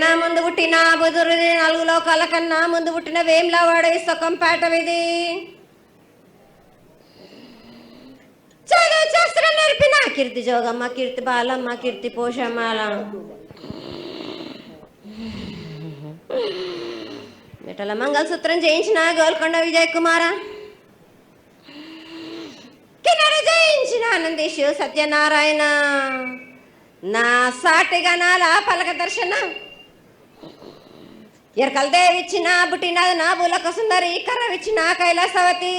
నాకన్నా ముందు పుట్టిన బుధురుది నాలుగు లోకాల కన్నా ముందు పుట్టిన వేమ్లవాడ సుఖం పాఠమిది. చదువు శాస్త్రం నేర్పిన కీర్తి జోగమ్మ, కీర్తి బాలమ్మ, కీర్తి పోషమ్మాల, మిఠల మంగళసూత్రం చేయించిన గోల్కొండ విజయ్ కుమార, కిన్నెర జయించిన ఆనందీషు సత్యనారాయణ, నా సాటిగా నాల పలక దర్శనం ఎరకల దేవిచ్చిన బుట్టినది నా బులక సుందరి, కర్రవిచ్చిన కైలాసవతి,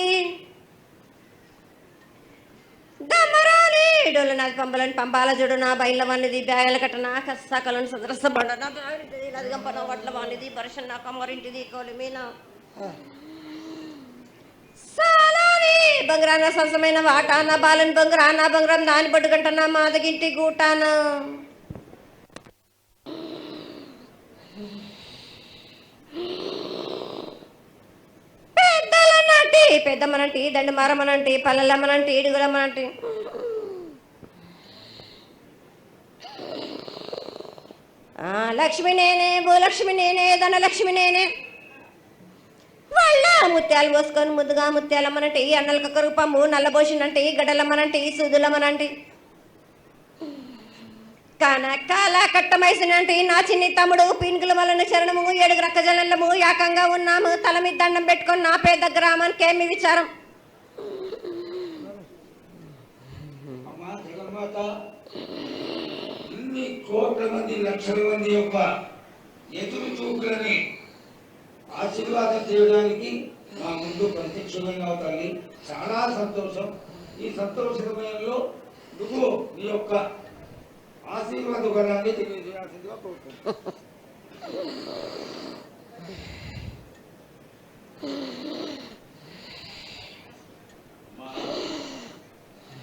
దమ్మరాలి డోలు నాది పంపలని పంపాల జుడు నా బయల వానిది, బ్యాగల కట్ట నా కసకలను సదరస బండ నా దాడిది, నదిగంపన వడ్ల వానిది, బర్షం నా కమ్మరింటిది, కోలిమీన సాలాని బంగారాన సరసమైన వాటాన, బాలని బంగారాన బంగారం దాని పట్టుకంటన మాదగింటి గూటాన, పెద్దలనంటి పెద్దమ్మనంటి, దండు మారమ్మనంటి, పల్లెలమ్మనంటి, ఇడుగులమ్మనంటి, లక్ష్మి నేనే, భూలక్ష్మి నేనే, ధనలక్ష్మి నేనే, వాళ్ళ ముత్యాలు పోసుకొని ముద్దుగా ముత్యాలమ్మనంటి, అన్నలక రూపము నల్లబోసినంటి, గడ్డలమ్మనంటి, సూదులమ్మనంటి, కనకాల కట్టమైసినంటి నా చిన్ని తమ్ముడు, పీనుకుల వలన శరణము, 7 రక్క జలము యాకంగా ఉన్నాము, తల మీద దండం పెట్టుకొని నా పేద గ్రామానికి ఏమి విచారం. ఇన్ని కోట్ల మంది లక్షల మంది యొక్క ఎదురు చూపులని ఆశీర్వాదం చేయడానికి మా ముందు ప్రత్యక్షంగా తల్లి, చాలా సంతోషం. ఈ సంతోష సమయంలో నువ్వు నీ యొక్క ఆశీర్వాద బలాన్ని తెలియజేయాల్సిందిగా కోరుతున్నాను.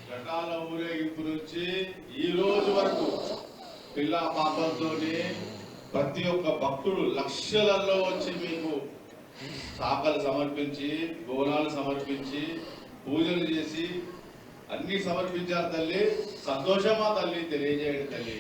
ఘటాల ఊరేగింపు నుంచి ఈ రోజు వరకు పిల్ల పాపంతోనే ప్రతి ఒక్క భక్తుడు లక్షలలో వచ్చి మీకు శాఖలు సమర్పించి, బోనాలు సమర్పించి, పూజలు చేసి అన్ని సమర్పించారు తల్లి. సంతోషమా తల్లి, తెలియజేయండి తల్లి.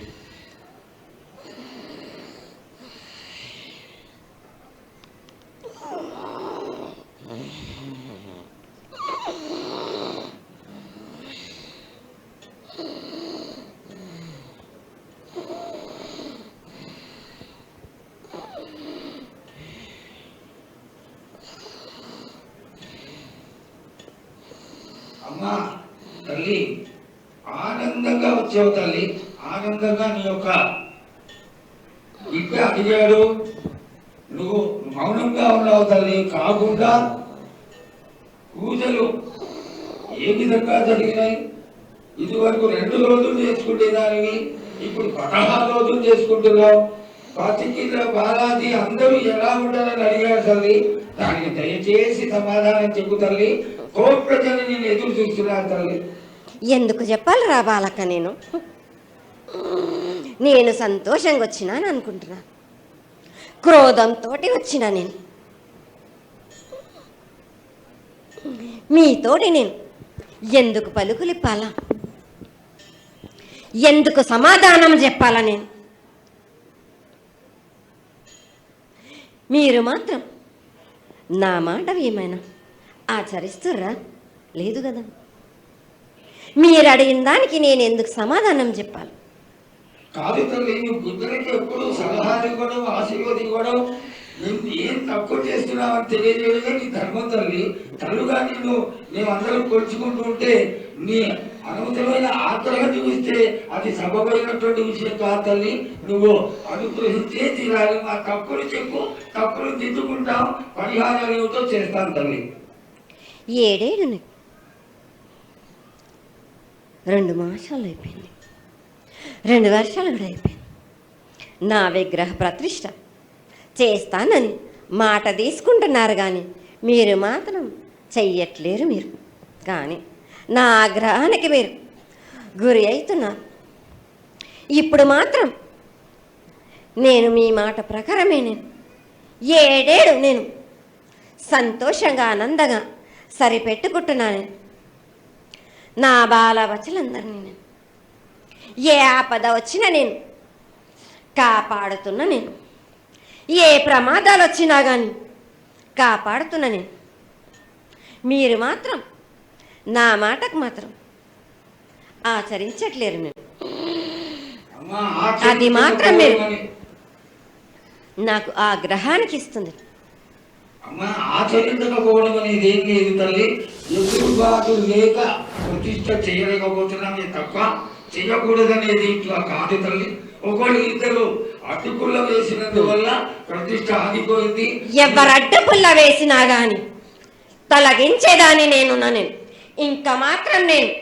అమ్మా తల్లి, ఆనందంగా వచ్చావు తల్లి, ఆనందంగా నీ యొక్క బిడ్డ అడిగాడు, నువ్వు మౌనంగా ఉన్నావు తల్లి. కాకుండా పూజలు ఏ విధంగా జరిగినాయి? ఇది వరకు 2 రోజులు చేసుకునేదానివి, ఇప్పుడు 16 రోజులు చేసుకుంటున్నావు. పతికిల బాలాది అందరూ ఎలా ఉంటారని అడిగాడు తల్లి. దానికి దయచేసి సమాధానం చెప్పు తల్లి. కోట్ల జనం నేను ఎదురు చూస్తున్నారు తల్లి. ఎందుకు చెప్పాలి రా బాలక్క, నేను సంతోషంగా వచ్చినాను అనుకుంటున్నా, క్రోధంతో వచ్చినా నేను మీతోటి నేను ఎందుకు పలుకులిప్పాలా, ఎందుకు సమాధానం చెప్పాలా? నేను మీరు మాత్రం నా మాట ఏమైనా ఆచరిస్తుర్రా? లేదు కదా. మీరు అడిగిన దానికి నేను ఎందుకు సమాధానం చెప్పాలి? కాదు తల్లి, నువ్వు బుద్ధులకి ఎప్పుడు సలహాలు ఇవ్వడం, ఆశీర్వాదం ఇవ్వడం, నువ్వు ఏం తక్కువ చేస్తున్నావు అని తెలియజేయడమే నీ ధర్మం తల్లి. తల్లుగా మేమందరం కొలుచుకుంటూ ఉంటే నీ అనవసరమైన ఆగ్రహం చూపిస్తే అది సబబైనటువంటి విషయం కాదు తల్లి. నువ్వు అనుగ్రహించే తీరాలి. మా తప్పులు చెప్పు, తప్పులు దిద్దుకుంటాం, పరిహారాలు ఏమిటో చేస్తాను తల్లి. 7 ఏళ్ళు 2 మాసాలు అయిపోయింది, 2 వర్షాలు కూడా అయిపోయింది. నా విగ్రహ ప్రతిష్ట చేస్తానని మాట తీసుకుంటున్నారు కానీ మీరు మాత్రం చెయ్యట్లేరు. మీరు కానీ నా ఆగ్రహానికి మీరు గురి అవుతున్నారు. ఇప్పుడు మాత్రం నేను మీ మాట ప్రకారమే 7 ఏళ్ళు నేను సంతోషంగా ఆనందంగా సరిపెట్టుకుంటున్నాను. నా బాల బచ్చలందరినీ నేను ఏ ఆపద వచ్చినా నేను కాపాడుతున్నా. నేను ఏ ప్రమాదాలు వచ్చినా కానీ కాపాడుతున్నా నేను. మీరు మాత్రం నా మాటకు మాత్రం ఆచరించట్లేరు నేను. అమ్మా, అది మాత్రం మీరు ఆచరించకపోవడమని- నాకు ఆ గ్రహానికి ఇస్తుంది. అమ్మా, ఆచరించకపోవడం అనేది ఏం లేదు తల్లి. ఎదురుబాటు లేక ప్రతిష్ట చేయలేకపోతున్నామే తప్ప చేయకూడదనేది ఇట్లా కాదు తల్లి. ఒకళ్ళు ఇద్దరు అడ్డుకుల్ల వేసినందువల్ల ప్రతిష్ట ఆగిపోయింది. ఎవరు అడ్డపుల్ల వేసినా గాని తొలగించేదాన్ని నేను. ఇంకా మాత్రం నేను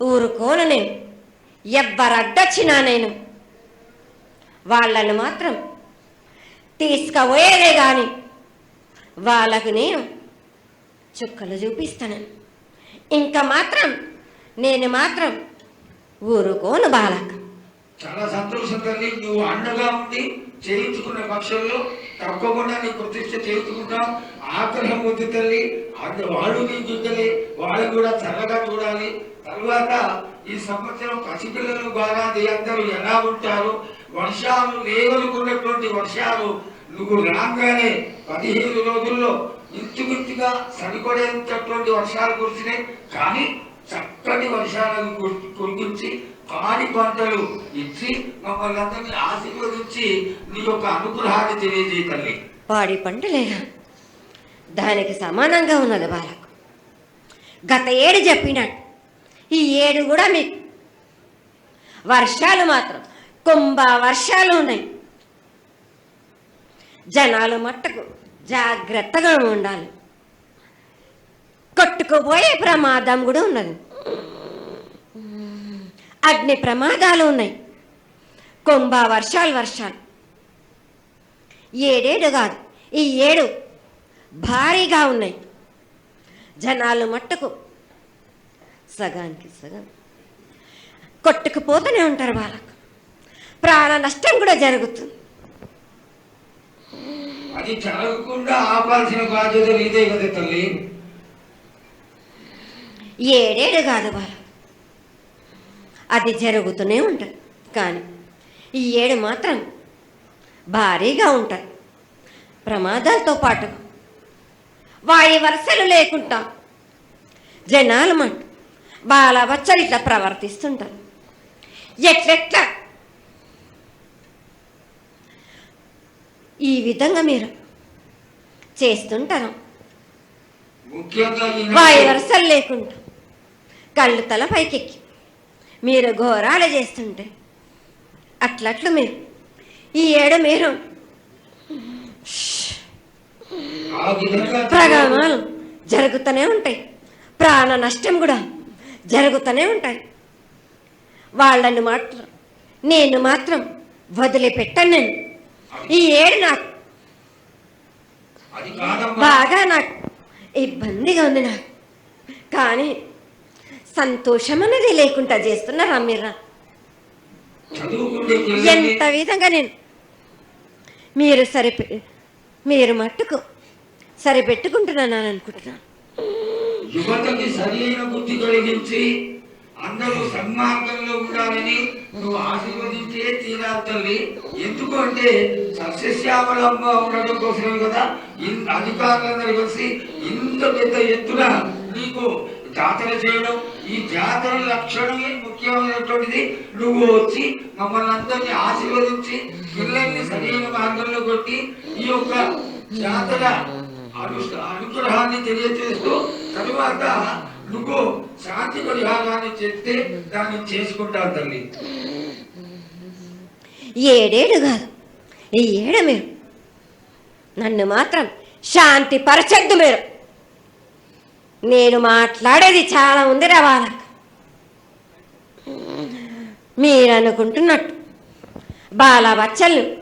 ఊరుకోను. నేను ఎవ్వరు అడ్డొచ్చినా నేను వాళ్ళను మాత్రం తీసుకుపోయేదే గాని వాళ్ళకు నేను చుక్కలు చూపిస్తాను. ఇంకా మాత్రం నేను మాత్రం ఊరుకోను బాలక. చాలా సంతోషం తల్లి. నువ్వు అండగా ఉండి చేయించుకున్న పక్షంలో తప్పకుండా నీ ప్రతిష్ట చేయించుకుంటాం. ఆగ్రహం వద్దు తల్లి. వాళ్ళు నీ బిడ్డలే, వాళ్ళు కూడా చల్లగా చూడాలి. తర్వాత ఈ సంవత్సరం పసిపిల్లలు బాగా అందరూ ఎలా ఉంటారు, వర్షాలు లేవనుకున్నటువంటి వర్షాలు నువ్వు రాగానే 15 రోజుల్లో ఇంచుమించుగా సరిపడేటటువంటి వర్షాలు కురిసినాయి. కానీ చక్కటి వర్షాలను కురిపించి పాడి పంటలు ఇచ్చి మమ్మల్ని అందరినీ ఆశీర్వదించి నీ యొక్క అనుగ్రహాన్ని తెలియజేయ తల్లి. పాడి పంటలేనా దానికి సమానంగా ఉన్నది బాలకు. గత ఏడు చెప్పినట్టు ఈ ఏడు కూడా మీకు వర్షాలు మాత్రం కుంభ వర్షాలు ఉన్నాయి. జనాలు మట్టుకు జాగ్రత్తగా ఉండాలి. కొట్టుకుపోయే ప్రమాదం కూడా ఉన్నది. అగ్ని ప్రమాదాలు ఉన్నాయి. కుంభ వర్షాలు ఏడేడు కాదు, ఈ ఏడు భారీగా ఉన్నాయి. జనాలు మట్టుకు సగానికి సగం కొట్టుకుపోతూనే ఉంటారు. వాళ్ళకు ప్రాణ నష్టం కూడా జరుగుతుంది. అది జరగకుండా ఆపాల్సిన బాధ్యత నీదే కదా తల్లి. ఏడేడు కాదు బాల, అది జరుగుతూనే ఉంటుంది. కానీ ఈ ఏడు మాత్రం భారీగా ఉంటాయి. ప్రమాదాలతో పాటు వాయు వరుసలు లేకుండా జనాలు మాట బాలబచ్చలు ఇట్లా ప్రవర్తిస్తుంటారు. ఎట్లెట్లా ఈ విధంగా మీరు చేస్తుంటారు. ముఖ్యంగా వాయు వరుసలు లేకుండా కళ్ళు తల పైకెక్కి మీరు ఘోరాలు చేస్తుంటే అట్లట్లు మీరు ఈ ఏడు మీరు ఆ విధంగా ప్రమాదాలు జరుగుతూనే ఉంటాయి. ప్రాణ నష్టం కూడా జరుగుతూనే ఉంటాయి. వాళ్ళని మాత్రం నేను మాత్రం వదిలిపెట్టను. నేను ఈ ఏడు నాకు అది కాదమ్మా. బాగా నాకు ఇబ్బందిగా ఉంది నాకు. కానీ సంతోషం అనేది లేకుండా చేస్తున్నారా మీరు? చదువుకుంటే పిల్లల్ని ఎంత విధంగా నేను మీరు మట్టుకు సరిపెట్టుకుంటున్నాను అనుకుంటున్నాను. యువతకి సరైన బుద్ధి కలిగించి అందరూ సన్మార్గంలో ఉండాలని నువ్వు ఆశీర్వదించే తీరాలి తల్లి. ఎందుకంటే సస్యశ్యామలంగా ఉండడం కోసమే కదా అధికారులందరూ కలిసి ఇంత పెద్ద ఎత్తున నీకు జాతర చేయడం. ఈ జాతర లక్షణమే ముఖ్యమైనటువంటిది. నువ్వు వచ్చి మమ్మల్ని అందరినీ ఆశీర్వదించి పిల్లల్ని సరైన మార్గంలో కొట్టి ఈ యొక్క జాతర అనుగ్రహాన్ని తెలియజేస్తూ తరువాత నువ్వు శాంతి పరిహారాన్ని చెప్తే దాన్ని చేసుకుంటావు తల్లి. ఏడేడు కాదు, ఈ ఏడు మీరు నన్ను మాత్రం శాంతి పరచద్దు. నేను మాట్లాడేది చాలా ఉంది వాళ్ళకు. మీరు అనుకుంటున్నట్టు బాలబచ్చలు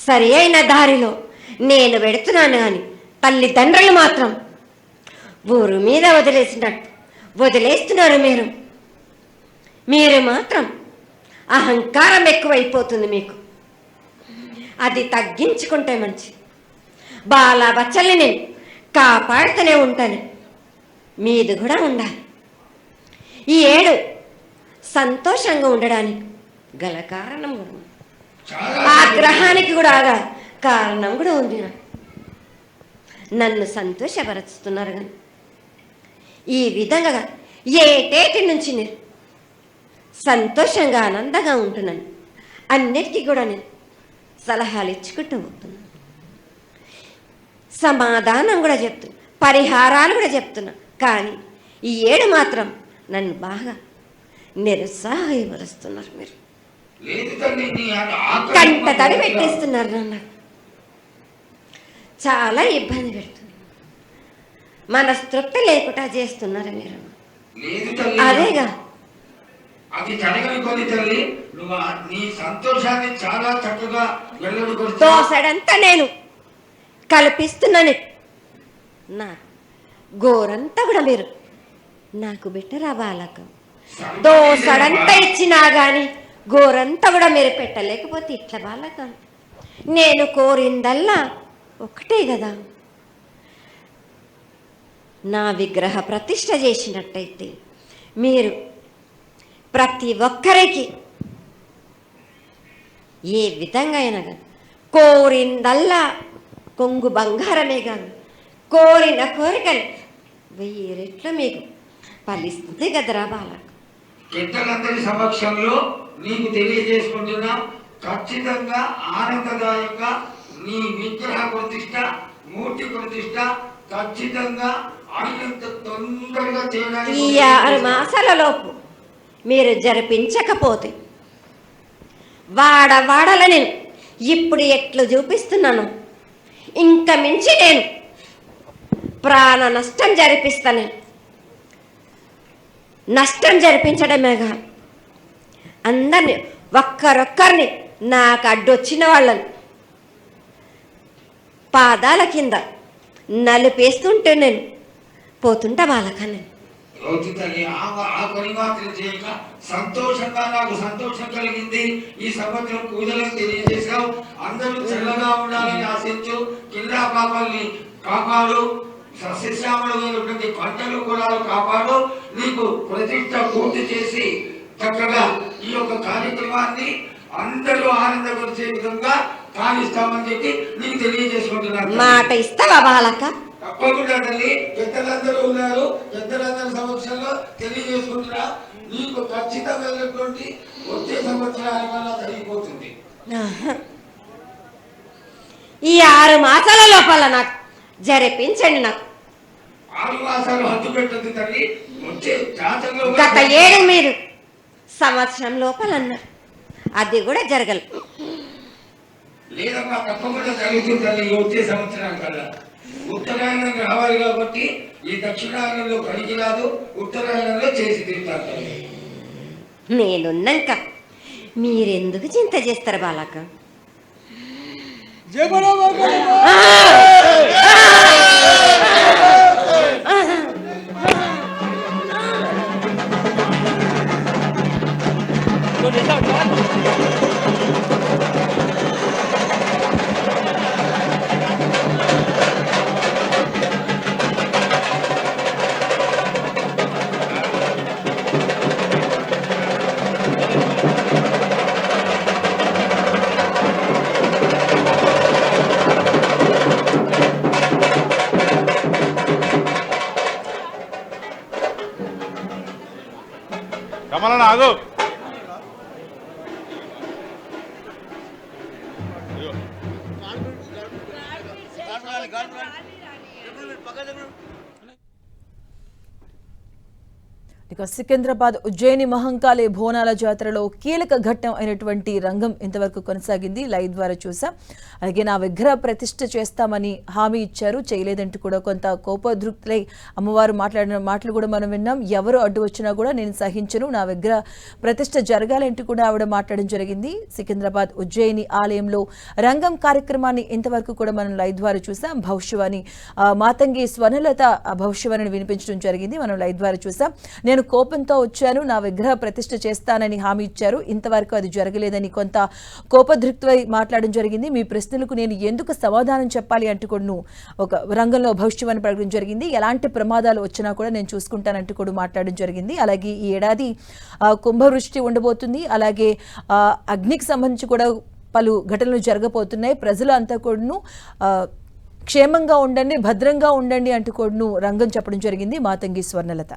సరి అయిన దారిలో నేను పెడుతున్నాను. కానీ తల్లిదండ్రులు మాత్రం ఊరు మీద వదిలేస్తున్నారు. మీరు మాత్రం అహంకారం ఎక్కువైపోతుంది మీకు. అది తగ్గించుకుంటే మంచి. బాలబచ్చల్ని నేను కాపాడుతూనే ఉంటాను. మీది కూడా ఉండాలి. ఈ ఏడు సంతోషంగా ఉండడానికి గల కారణం కూడా చాలా ఆ ఆగ్రహానికి కూడా కారణం కూడా ఉంది. నన్ను సంతోషపరుస్తున్నారు కానీ ఈ విధంగా ఏటేటి నుంచి నేను సంతోషంగా ఆనందంగా ఉంటున్నాను. అన్నిటికీ కూడా నేను సలహాలు ఇచ్చుకుంటూ పోతున్నాను, సమాధానం కూడా చెప్తున్నా, పరిహారాలు కూడా చెప్తున్నా. కానీ ఈ ఏడు మాత్రం నన్ను బాగా నిరుత్సాహపరుస్తున్నారు. మీరు కంట తడి పెట్టేస్తున్నారు, నన్ను చాలా ఇబ్బంది పెడుతున్నారు, మనస్తృప్తి లేకుండా చేస్తున్నారు మీరు. అదేగా అది జరగని కొని తల్లి, నువ్వు నీ సంతోషాన్ని చాలా చక్కగా దోసడంతా నేను కల్పిస్తున్నాను. నా గోరంతా కూడా మీరు నాకు బెట్టరా బాలక. దోసడంతా ఇచ్చినా గాని గోరంతా కూడా మీరు పెట్టలేకపోతే ఇట్లా బాలక. నేను కోరిందల్లా ఒకటే కదా, నా విగ్రహ ప్రతిష్ఠ చేసినట్టయితే మీరు ప్రతి ఒక్కరికి ఏ విధంగా అయినా కానీ కోరిందల్లా కొంగు బంగారమే కాదు, కోరిన కోరికలు 1000 రెట్లు మీకు ఫలిస్తుంది కదరా బాలక. పెద్దలందరి సమక్షంలో నీకు తెలియజేసుకుంటున్నా, ఖచ్చితంగా ఆనందదాయంగా నీ విగ్రహ ప్రతిష్ట, మూర్తి ప్రతిష్ట ఖచ్చితంగా అయినంత తొందరగా చేయడానికి ఈ 6 మాసాల లోపు మీరు జరిపించకపోతే వాడవాడల నేను ఇప్పుడు ఎట్లు చూపిస్తున్నాను, ఇంకా మించి నేను ప్రాణ నష్టం జరిపిస్తాను. నష్టం జరిపించడమేగా అందరినీ ఒక్కరొక్కరిని నాకు అడ్డొచ్చిన వాళ్ళని పాదాల కింద నలిపేస్తుంటే నేను పోతుంటా వాళ్ళకని. ఆ పని మాత్రం చేయక సంతోషంగా నాకు సంతోషం కలిగింది. ఈ సంవత్సరం పూజలను తెలియజేశావు. అందరూ చల్లగా ఉండాలని ఆశించు. కిందా పాపాలని కాపాడు, సస్యశ్యామలమైనటువంటి పంటలు కూడా కాపాడు. నీకు ప్రతిష్ట పూర్తి చేసి చక్కగా ఈ యొక్క కార్యక్రమాన్ని అందరూ ఆనందపరిచే విధంగా కానిస్తామని చెప్పి నీకు తెలియజేసుకుంటున్నాను. మాట ఇస్తావా బాలక? తప్పకుండా తల్లి, పెద్దలందరూ ఉన్నారు, పెద్దలందరి సమక్షంలో తెలియజేసుకుంటున్నా. నీకు ఖచ్చితమైనటువంటి వచ్చే సంవత్సరాల వల్ల జరిగిపోతుంది. ఈ 6 మాసాల లోపల నాకు జరిపించండి. నాకు 6 మాసాలు హద్దు పెట్టదు తల్లి. వచ్చే జాతరలో గత 7 మీరు సంవత్సరం లోపల అన్నారు, అది కూడా జరగలేదు. లేదమ్మా, తప్పకుండా జరుగుతుంది తల్లి. వచ్చే సంవత్సరానికల్లా ఉత్తరాయణం రావాలి కాబట్టి ఈ దక్షిణాయనంలో పనికి రాదు, ఉత్తరాయణంలో చేసి తీరుతారు. నేనున్నాక మీరెందుకు చింత చేస్తారు బాలక? కమలన్న ఆగు. ఇక సికింద్రాబాద్ ఉజ్జయిని మహంకాళి బోనాల జాతరలో కీలక ఘట్టం అయినటువంటి రంగం ఇంతవరకు కొనసాగింది. లైవ్ ద్వారా చూసాం. అలాగే నా విగ్రహ ప్రతిష్ఠ చేస్తామని హామీ ఇచ్చారు, చేయలేదంటూ కూడా కొంత కోపోద్రిక్తులై అమ్మవారు మాట్లాడిన మాటలు కూడా మనం విన్నాం. ఎవరు అడ్డు వచ్చినా కూడా నేను సహించను, నా విగ్రహ ప్రతిష్ఠ జరగాలంటూ కూడా ఆవిడ మాట్లాడడం జరిగింది. సికింద్రాబాద్ ఉజ్జయిని ఆలయంలో రంగం కార్యక్రమాన్ని ఇంతవరకు కూడా మనం లైవ్ ద్వారా చూసాం. భవిష్యవాణి మాతంగి స్వర్ణలత భవిష్యవాణిని వినిపించడం జరిగింది, మనం లైవ్ ద్వారా చూసాం. నేను కోపంతో వచ్చాను, నా విగ్రహ ప్రతిష్ఠ చేస్తానని హామీ ఇచ్చారు, ఇంతవరకు అది జరగలేదని కొంత కోపద్రిక్తులై మాట్లాడడం జరిగింది. మీ ప్రశ్నలకు నేను ఎందుకు సమాధానం చెప్పాలి అంటూ కూడా ఒక రంగంలో భవిష్యవాణి ప్రకటన జరిగింది. ఎలాంటి ప్రమాదాలు వచ్చినా కూడా నేను చూసుకుంటానంటూ కూడా మాట్లాడడం జరిగింది. అలాగే ఈ ఏడాది కుంభవృష్టి ఉండబోతుంది, అలాగే అగ్నికి సంబంధించి కూడా పలు ఘటనలు జరగబోతున్నాయి, ప్రజలు అంతా కూడాను క్షేమంగా ఉండండి, భద్రంగా ఉండండి అంటూ కూడాను రంగం చెప్పడం జరిగింది మాతంగి స్వర్ణలత.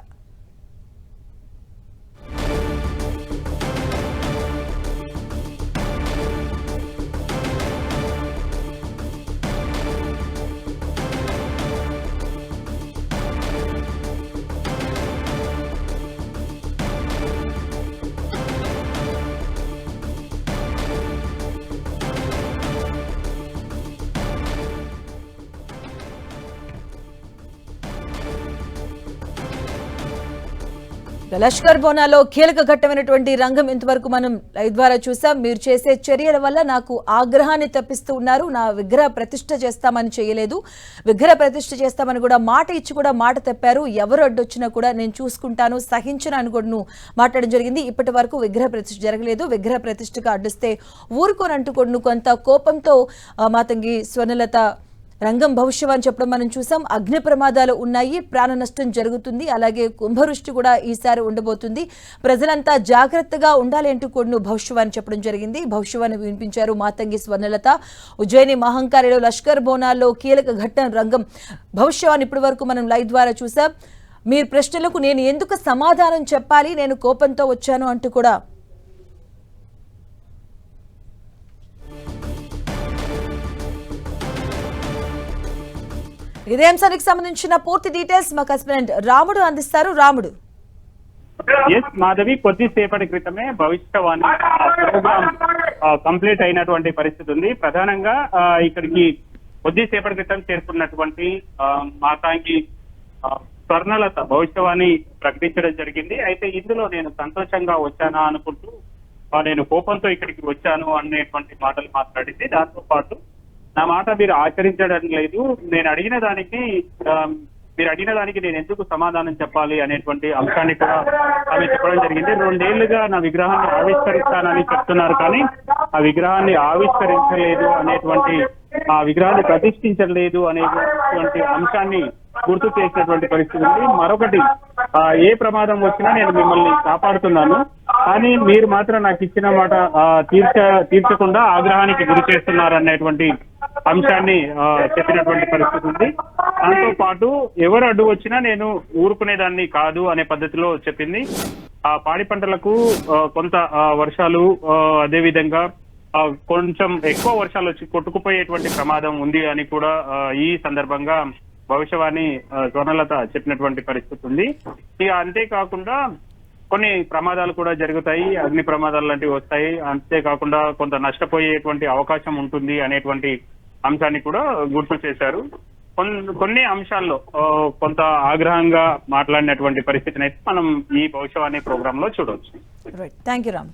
లష్కర్ బోనాలో కీలక ఘట్టమైనటువంటి రంగం ఇంతవరకు మనం లైవ్ ద్వారా చూసాం. మీరు చేసే చర్యల వల్ల నాకు ఆగ్రహాన్ని తప్పిస్తూ ఉన్నారు, నా విగ్రహ ప్రతిష్ఠ చేస్తామని చేయలేదు, విగ్రహ ప్రతిష్ఠ చేస్తామని కూడా మాట ఇచ్చి కూడా మాట తప్పారు, ఎవరు అడ్డొచ్చినా కూడా నేను చూసుకుంటాను, సహించను అని కూడా మాట్లాడడం జరిగింది. ఇప్పటి వరకు విగ్రహ ప్రతిష్ఠ జరగలేదు, విగ్రహ ప్రతిష్ఠకు అడ్డిస్తే ఊరుకోనంటూ కూడా కొంత కోపంతో మాతంగి స్వర్ణలత రంగం భవిష్యత్ అని చెప్పడం మనం చూసాం. అగ్ని ప్రమాదాలు ఉన్నాయి, ప్రాణ నష్టం జరుగుతుంది, అలాగే కుంభవృష్టి కూడా ఈసారి ఉండబోతుంది, ప్రజలంతా జాగ్రత్తగా ఉండాలి అంటూ కూడా భవిష్యత్ అని చెప్పడం జరిగింది. భవిష్యత్ వినిపించారు మాతంగి స్వర్ణలత. ఉజ్జయిని మహంకాళిలో లష్కర్ బోనాల్లో కీలక ఘట్టం రంగం భవిష్యత్ ఇప్పటి వరకు మనం లైవ్ ద్వారా చూసాం. మీ ప్రశ్నలకు నేను ఎందుకు సమాధానం చెప్పాలి, నేను కోపంతో వచ్చాను అంటూ కూడా ఇదే అంశానికి సంబంధించిన పూర్తి డీటెయిల్స్ మా కరెస్పాండెంట్ రాముడు అందిస్తారు. రాముడు. మాధవి, కొద్దిసేపటి క్రితమే భవిష్యవాణి ప్రోగ్రామ్ కంప్లీట్ అయినటువంటి పరిస్థితి ఉంది. ప్రధానంగా ఇక్కడికి కొద్దిసేపటి క్రితం చేరుకున్నటువంటి మాతాంగి స్వర్ణలత భవిష్యవాణి ప్రకటించడం జరిగింది. అయితే ఇందులో నేను సంతోషంగా వచ్చానా అనుకుంటూ నేను కోపంతో ఇక్కడికి వచ్చాను అనేటువంటి మాటలు మాట్లాడింది. దాంతో పాటు నా మాట మీరు ఆచరించడం లేదు, మీరు అడిగిన దానికి నేను ఎందుకు సమాధానం చెప్పాలి అనేటువంటి అంశాన్ని కూడా ఆమె చెప్పడం జరిగింది. 2 ఏళ్లుగా నా విగ్రహాన్ని ఆవిష్కరిస్తానని చెప్తున్నారు, కానీ ఆ విగ్రహాన్ని ఆవిష్కరించలేదు అనేటువంటి, ఆ విగ్రహాన్ని ప్రతిష్ఠించలేదు అనేటువంటి అంశాన్ని గుర్తు చేసినటువంటి పరిస్థితి ఉంది. మరొకటి, ఏ ప్రమాదం వచ్చినా నేను మిమ్మల్ని కాపాడుతున్నాను, కానీ మీరు మాత్రం నాకు ఇచ్చిన మాట తీర్చకుండా ఆగ్రహానికి గురి చేస్తున్నారు అనేటువంటి అంశాన్ని చెప్పినటువంటి పరిస్థితి ఉంది. దాంతో పాటు ఎవరు అడ్డు వచ్చినా నేను ఊరుకునేదాన్ని కాదు అనే పద్ధతిలో చెప్పింది. పాడి పంటలకు కొంత వర్షాలు, అదే విధంగా కొంచెం ఎక్కువ వర్షాలు వచ్చి కొట్టుకుపోయేటువంటి ప్రమాదం ఉంది అని కూడా ఈ సందర్భంగా భవిష్యవాణి స్వర్ణలత చెప్పినటువంటి పరిస్థితి ఉంది. ఇక అంతేకాకుండా కొన్ని ప్రమాదాలు కూడా జరుగుతాయి, అగ్ని ప్రమాదాలు లాంటివి వస్తాయి, అంతేకాకుండా కొంత నష్టపోయేటువంటి అవకాశం ఉంటుంది అనేటువంటి అంశాన్ని కూడా గుర్తు చేశారు. కొన్ని అంశాల్లో కొంత ఆగ్రహంగా మాట్లాడినటువంటి పరిస్థితిని అయితే మనం ఈ భవిష్యవాణి ప్రోగ్రామ్ లో చూడవచ్చు. Thank you Ram.